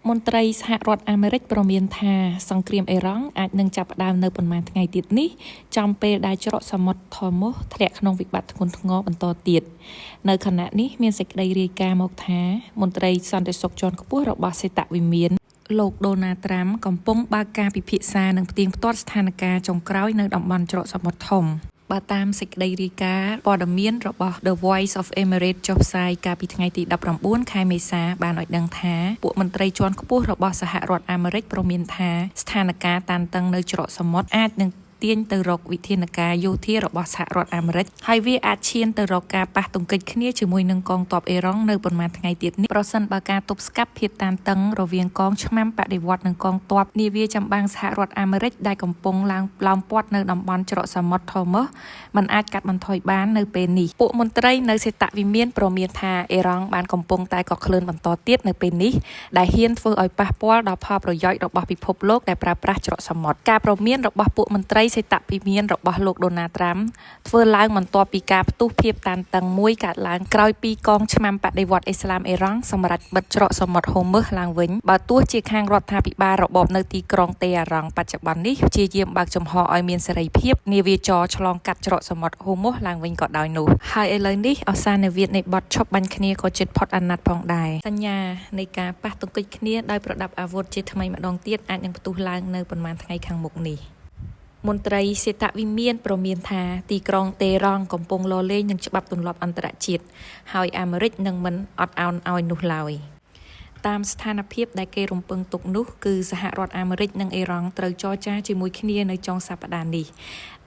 មន្ត្រីសហរដ្ឋអាមេរិកប្រមានថាសង្គ្រាមអ៊ីរ៉ង់អាចនឹងចាប់ផ្ដើមនៅប៉ុន្មានថ្ងៃទៀតនេះចំពេលដែលច្រកសមុទ្រថូម៉ូសធ្លាក់ក្នុងវិបត្តិធ្ងន់ធ្ងរបន្តទៀតនៅខណៈនេះមានសេចក្តីរាយការណ៍មកថាមន្ត្រីសន្តិសុខជាន់ខ្ពស់របស់សេតវិមានលោកដូណាល់ត្រាំកំពុងបើកការពិភាក្សានិងផ្ទៀងផ្ទាត់ស្ថានភាពចុងក្រោយនៅតំបន់ច្រកសមុទ្រធំបើតាមសេចក្តីរាយការណ៍ព័ត៌មានរបស់ The Voice of Emirates ចុះផ្សាយកាលពីថ្ងៃទី19ខែមេសាបានឲ្យដឹងថាពួកមន្ត្រីជាន់ខ្ពស់របស់សហរដ្ឋអាមេរិកព្រមានថាស្ថានភាពតានតឹងនៅច្រកសមុទ្រអាចនឹងទាញទៅរកវិធានការយោធារបស់សហរដ្ឋអាមេរិកហើយវាអាចឈានទៅរកការប៉ះទង្គិចគ្នាជាមួយនឹងកងទ័ពអ៊ីរ៉ង់នៅប៉ុន្មានថ្ងៃទៀតនេះប្រសិនបើការទប់ស្កាត់ភាពតានតឹងរវាងកងឆ្មាំបដិវត្តន៍និងកងទ័ពនាវាចម្បាំងសហរដ្ឋអាមេរិកដែលកំពុងឡោមព័ទ្ធនៅតំបន់ច្រកសមុទ្រថូម៉ូសมันអាចកាត់បន្ថយបាននៅពេលនេះពួកមន្ត្រីនៅសេតវិមានព្រមានថាអ៊ីរ៉ង់បានកំពុងតែកក្លឿនបន្តទៀតនៅពេលនេះដែលហ៊ានធ្វើឲ្យប៉ះពាល់ដល់ផលប្រយោជន៍របស់ពិភពលោកដែលប្រើប្រាស់ច្រកសមុទ្រការព្រមានរបស់ពួកមន្ត្រីសេតវិមានរបស់លោកដូណាល់ត្រាំធ្វើឡើងបន្ទាប់ពីការផ្ទុះភាពតានតឹងមួយកើតឡើងក្រោយពីកងឆ្មាំបដិវត្តន៍អ៊ីស្លាមអ៊ីរ៉ង់សម្រេចបិទច្រកសមុទ្រហូម៉ូសឡើងវិញបើទោះជាខាងរដ្ឋាភិបាលរបបនៅទីក្រុងតេអារ៉ង់បច្ចុប្បន្ននេះព្យាយាមបើកចំហឲ្យមានសេរីភាពនាវាចរឆ្លងកាត់ច្រកសមុទ្រហូម៉ូសឡើងវិញក៏ដោយនោះហើយឥឡូវនេះអសានវិទ្យនៃបទឈប់បាញ់គ្នាក៏ជិតផុតអាណត្តិផងដែរសញ្ញានៃការប៉ះទង្គិចគ្នាដោយប្រដាប់អាវុធជាថ្មីម្ដងទៀតអាចនឹងផ្ទុះឡើងនៅប៉ុន្មានថ្ងៃខាងមុខនេះមន្ត្រីសេតវិមានព្រមានថាទីក្រុងតេរ៉ង់កំពុងលលេងនឹងច្បាប់ទម្លាប់អន្តរជាតិហើយអាមេរិកនឹងមិនអត់ឱនឲ្យនោះឡើយតាមស្ថានភាពដែលគេរំពឹងទុកនោះគឺសហរដ្ឋអាមេរិកនិងអ៊ីរ៉ង់ត្រូវចរចាជាមួយគ្នានៅចុងសប្តាហ៍នេះ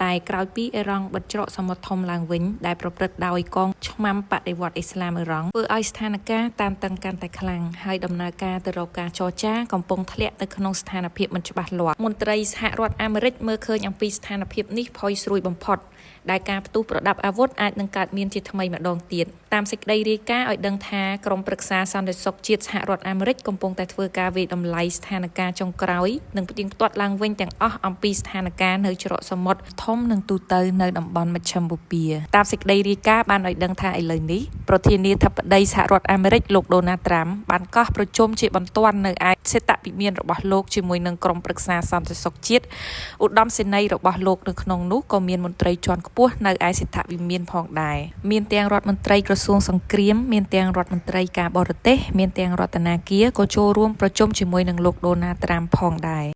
តែក្រោយពីអ៊ីរ៉ង់បិទច្រកសមុទ្រធំឡើងវិញដែលប្រព្រឹត្តដោយកងឆ្មាំបដិវត្តន៍អ៊ីស្លាមអ៊ីរ៉ង់ធ្វើឲ្យស្ថានភាពតានតឹងកាន់តែខ្លាំងហើយដំណើរការទៅរកការចរចាកំពុងធ្លាក់ទៅក្នុងស្ថានភាពមិនច្បាស់លាស់មន្ត្រីសហរដ្ឋអាមេរិកមើលឃើញអំពីស្ថានភាពនេះផុយស្រួយបំផុតដែលការផ្ទុះប្រដាប់អាវុធអាចនឹងកើតមានជាថ្មីម្ដងទៀតតាមសេចក្តីរាយការណ៍ឲ្យដឹងថាក្រុមប្រឹក្សាសន្តិសុខជាតិសហរដ្ឋអាមេរិកកំពុងតែធ្វើការវាយតម្លៃស្ថានភាពចុងក្រោយនិងផ្ទៀងផ្ទាត់ឡើងវិញទាំងអស់អំពីស្ថានភាពនៅច្រកសមុទ្រធំនិងទូទៅនៅតំបន់មជ្ឈិមបូព៌ាតាមសេចក្តីរាយការណ៍បានឲ្យដឹងថាឥឡូវនេះប្រធានាធិបតីសហរដ្ឋអាមេរិកលោកដូណាល់ត្រាំបានកោះប្រជុំជាបន្ទាន់នៅឯសេតវិមានរបស់លោកជាមួយនឹងក្រុមប្រឹក្សាសន្តិសុខជាតិឧត្តមសេនីយ៍របស់លោកនៅក្នុងនោះក៏មានមន្ត្រីជាន់ខ្ពស់នៅឯសេតវិមានផងដែរមានទាំងរដ្ឋមន្ត្រីក្រសួងសង្គ្រាមមានទាំងរដ្ឋមន្ត្រីការបរទេសមានទាំងរដ្ឋាភិបាលក៏ចូលរួមប្រជុំជាមួយនឹងលោកដូណាល់ត្រាំផងដែរ